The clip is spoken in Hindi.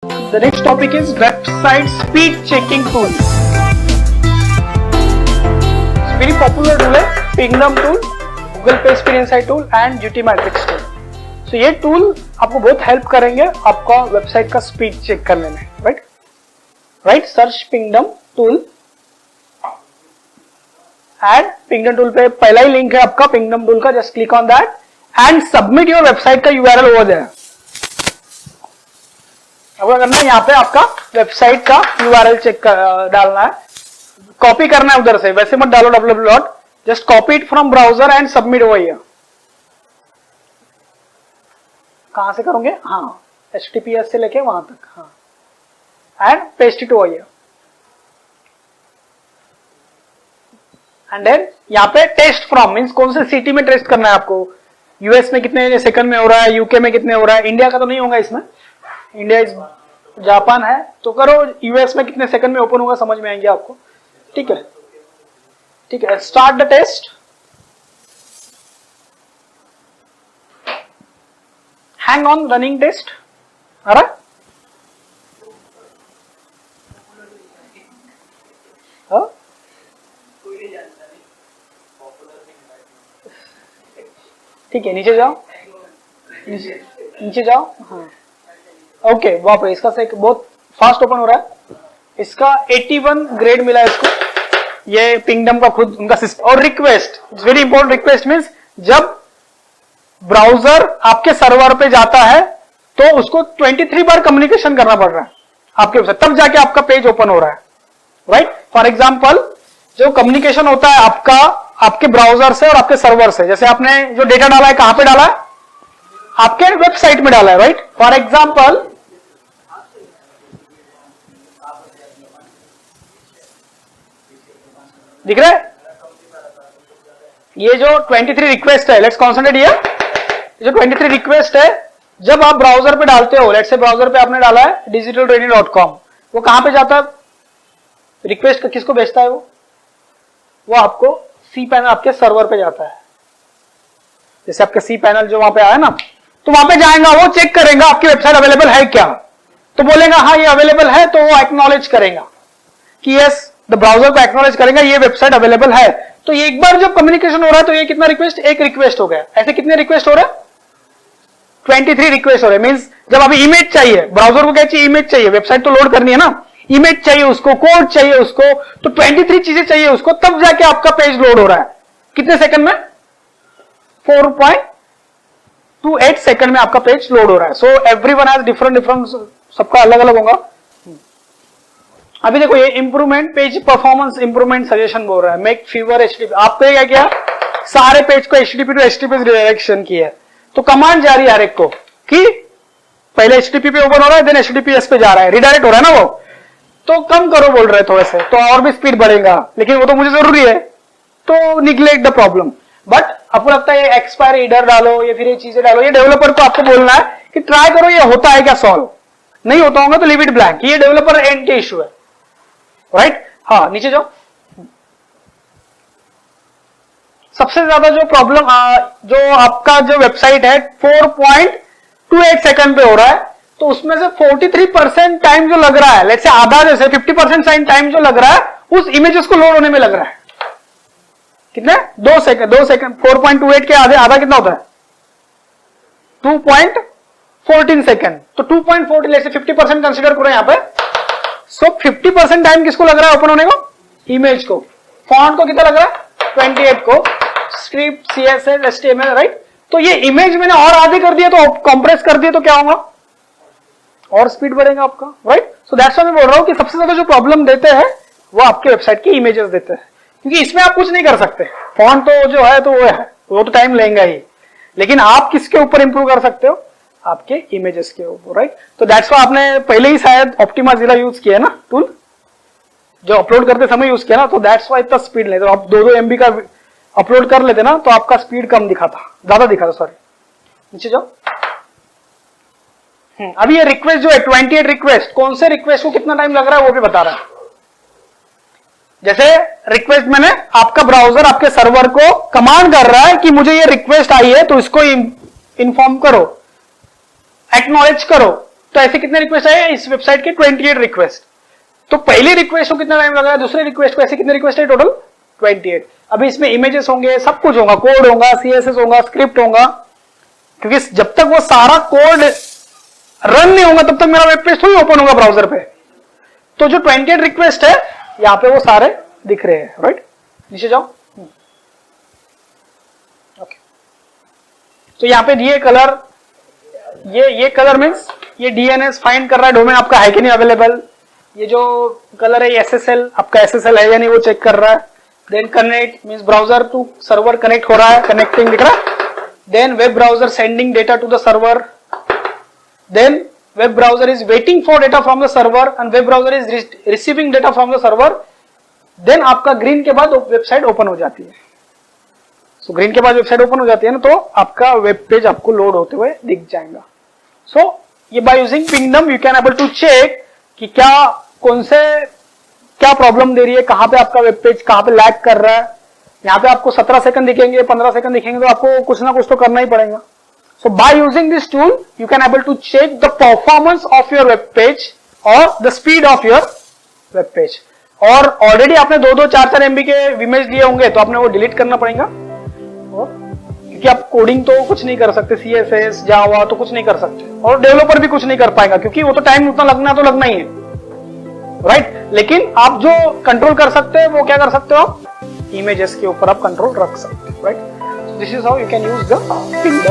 The next topic is website speed checking tool. Very popular tool है Pingdom tool, Google Page Speed Insight tool and GT Matrix tool. So ये tool आपको बहुत हेल्प करेंगे आपका वेबसाइट का स्पीड चेक करने में, right? Search Pingdom tool. And Pingdom tool पे पहला ही लिंक है आपका Pingdom tool का, just click on that and submit your website का URL ओवर देयर. अब क्या करना है, यहाँ पे आपका वेबसाइट का URL चेक डालना है, कॉपी करना है उधर से, वैसे मत डालो www. Just copy it from browser and submit over here. कहां से करोगे? हाँ, HTTPS से लेके वहां तक. हाँ, and paste it over here. And then यहाँ पे टेस्ट फ्रॉम मींस कौन से सिटी में टेस्ट करना है आपको. यूएस में कितने सेकंड में हो रहा है, यूके में कितने हो रहा है. इंडिया का तो नहीं होगा इसमें, इंडिया इज जापान है, तो करो यूएस में कितने सेकंड में ओपन होगा, समझ में आएंगे आपको. ठीक है, ठीक है. Start the test. Hang on running test. आ रहा है? ठीक है, नीचे जाओ, नीचे जाओ. हाँ, ओके, वाह, इसका से बहुत फास्ट ओपन हो रहा है. इसका 81 ग्रेड मिला है इसको. ये Pingdom का खुद उनका सिस्टम. और request, very important. Request means जब ब्राउजर आपके सर्वर पे जाता है तो उसको 23 बार कम्युनिकेशन करना पड़ रहा है आपके वेबसाइट, तब जाके आपका पेज ओपन हो रहा है, राइट? फॉर एग्जाम्पल, जो कम्युनिकेशन होता है आपका आपके ब्राउजर से और आपके सर्वर से, जैसे आपने जो डेटा डाला है कहां पे डाला है? आपके वेबसाइट में डाला है, राइट? फॉर एग्जाम्पल, दिख रहा है ये जो 23 रिक्वेस्ट है, लेट्स कॉन्सेंट्रेट हियर. जो 23 रिक्वेस्ट है, जब आप ब्राउजर पे डालते हो, लेट्स से ब्राउजर पे आपने डाला है digitaltraining.com, वो कहां पे जाता है? रिक्वेस्ट किसको भेजता है? वो आपको सी पैनल, आपके सर्वर पे जाता है. जैसे आपके सी पैनल जो वहां पे आया ना, तो वहां पे जाएगा, वो चेक करेगा आपकी वेबसाइट अवेलेबल है क्या, तो बोलेगा हाँ ये अवेलेबल है, तो वो एक्नॉलेज करेगा कि यस, द ब्राउजर को एक्नॉलेज करेगा ये वेबसाइट अवेलेबल है. तो ये एक बार जब कम्युनिकेशन हो रहा है तो ये कितना रिक्वेस्ट? एक रिक्वेस्ट हो गया. ऐसे कितने रिक्वेस्ट हो रहे हैं? 23 रिक्वेस्ट हो रहे. मींस जब अभी इमेज चाहिए, ब्राउजर को क्या चाहिए? इमेज चाहिए. वेबसाइट तो लोड करनी है ना, इमेज चाहिए उसको, कोड चाहिए उसको, तो 23 चीजें चाहिए उसको, तब जाके आपका पेज लोड हो रहा है. कितने सेकंड में? 4.28 सेकंड में आपका पेज लोड हो रहा है. सो एवरीवन हैज डिफरेंट, सबका अलग अलग होगा. अभी देखो, ये improvement, page performance improvement suggestion बोल रहा है. Make fever HTTP. आपने क्या किया? सारे पेज को HTTP टू HTTP रिडायरेक्शन किया. तो कमांड जा रही है हर एक को कि पहले HTTP पे ओपन हो रहा है, देन HTTPS पे जा रहा है, रिडायरेक्ट हो रहा है ना वो. तो कम करो बोल रहे थोड़े से, तो और भी स्पीड बढ़ेगा, लेकिन वो तो मुझे जरूरी है, तो निग्लेक्ट द प्रॉब्लम. बट आपको लगता है ये एक्सपायर इडर डालो या फिर ये चीजें डालो, ये डेवलपर को आपको बोलना है कि ट्राई करो ये होता है क्या सॉल्व. नहीं होता होगा तो लीव इट ब्लैंक. ये डेवलपर एंड के इशू है, राइट? हाँ, नीचे जाओ. सबसे ज्यादा जो प्रॉब्लम, जो आपका जो वेबसाइट है 4.28 सेकंड पे हो रहा है, तो उसमें से 43% टाइम जो लग रहा है, लेट्स से आधा, जैसे 50% टाइम जो लग रहा है उस इमेजेस को लोड होने में लग रहा है. कितने? 2 सेकंड. 4.28 के आधा कितना होता है? 2.14 सेकंड. तो 2.14, लेट्स से 50% कंसीडर करो यहां पे. सो 50% टाइम किसको लग रहा है ओपन होने को? इमेज को. फॉन्ट को कितना लग रहा है? 28 को. Script, CSS, HTML, right? तो ये इमेज मैंने और आधे कर दिया, तो कंप्रेस कर दिया, तो क्या होगा? और स्पीड बढ़ेगा आपका, राइट? सो दैट्स व्हाई मैं बोल रहा हूं कि सबसे ज्यादा जो प्रॉब्लम देते हैं वो आपके वेबसाइट की इमेजेस देते हैं, क्योंकि इसमें आप कुछ नहीं कर सकते. फॉन्ट तो जो है तो वो है, वो तो टाइम लेंगे ही, लेकिन आप किसके ऊपर इंप्रूव कर सकते हो? आपके इमेजेस के ऊपर, राइट? तो दैट्स व्हाई आपने पहले ही शायद ऑप्टिमाइज़ यूज किया है ना टूल, जो अपलोड करते समय यूज किया ना, तो दैट्स व्हाई इतना स्पीड नहीं. तो आप 2-2 MB का अपलोड कर लेते ना, तो आपका स्पीड कम दिखा था, ज्यादा दिखा था. सॉरी, नीचे जाओ. अभी ये रिक्वेस्ट जो है 28 रिक्वेस्ट, कौन से रिक्वेस्ट को कितना टाइम लग रहा है वो भी बता रहा है. जैसे रिक्वेस्ट मैंने, आपका ब्राउजर आपके सर्वर को कमांड कर रहा है कि मुझे ये रिक्वेस्ट आई है तो इसको इन्फॉर्म करो, एक्नॉलेज करो, तो ऐसे कितने रिक्वेस्ट आए इस वेबसाइट के? 28 रिक्वेस्ट। तो पहली रिक्वेस्ट को कितना टाइम लगा, दूसरे रिक्वेस्ट को, ऐसे कितने रिक्वेस्ट है टोटल? 28। अभी इसमें इमेजेस होंगे, सब कुछ होगा, कोड होगा, सीएसएस होगा, स्क्रिप्ट होगा, क्योंकि जब तक वो सारा कोड रन नहीं होगा तब तक मेरा वेब पेज थोड़ी ओपन होगा ब्राउजर पे। तो जो 28 रिक्वेस्ट है यहां पे वो सारे दिख रहे हैं, राइट? नीचे जाओ। ओके, तो यहां पे दिए कलर, ये कलर मींस ये डीएनएस फाइंड कर रहा है डोमेन आपका है कि नहीं अवेलेबल। ये जो कलर है एसएसएल, आपका एसएसएल है या नहीं वो चेक कर रहा है। Then connect means browser to server connect हो रहा है, कनेक्टिंग दिख रहा है। Then web browser sending data to the server, then web browser is waiting for data from the server and web browser is receiving data from the server. then आपका ग्रीन के बाद वेबसाइट ओपन हो जाती है। सो ग्रीन के बाद वेबसाइट ओपन हो जाती है ना, तो आपका वेब पेज आपको लोड होते हुए दिख जाएगा। सो ये by using Pingdom you can able to check कि क्या प्रॉब्लम दे रही है, कहां पे आपका वेब पेज कहां पे लैग कर रहा है। यहाँ पे आपको 17 सेकंड दिखेंगे, 15 सेकंड दिखेंगे, तो आपको कुछ ना कुछ तो करना ही पड़ेगा। So by using this tool, you can able to check the performance of your web page or the speed of your web page. और ऑलरेडी आपने 2-2, 4-4 MB के इमेज लिए होंगे तो आपने वो डिलीट करना पड़ेगा, और क्योंकि आप कोडिंग तो कुछ नहीं कर सकते, CSS, जावा तो कुछ नहीं कर सकते, और डेवलपर भी कुछ नहीं कर पाएगा क्योंकि वो तो टाइम उतना लगना तो लगना ही है, राइट? लेकिन आप जो कंट्रोल कर सकते हैं वो क्या कर सकते हो, आप इमेजेस के ऊपर आप कंट्रोल रख सकते हो, right? This is how you can use the पिंगडम।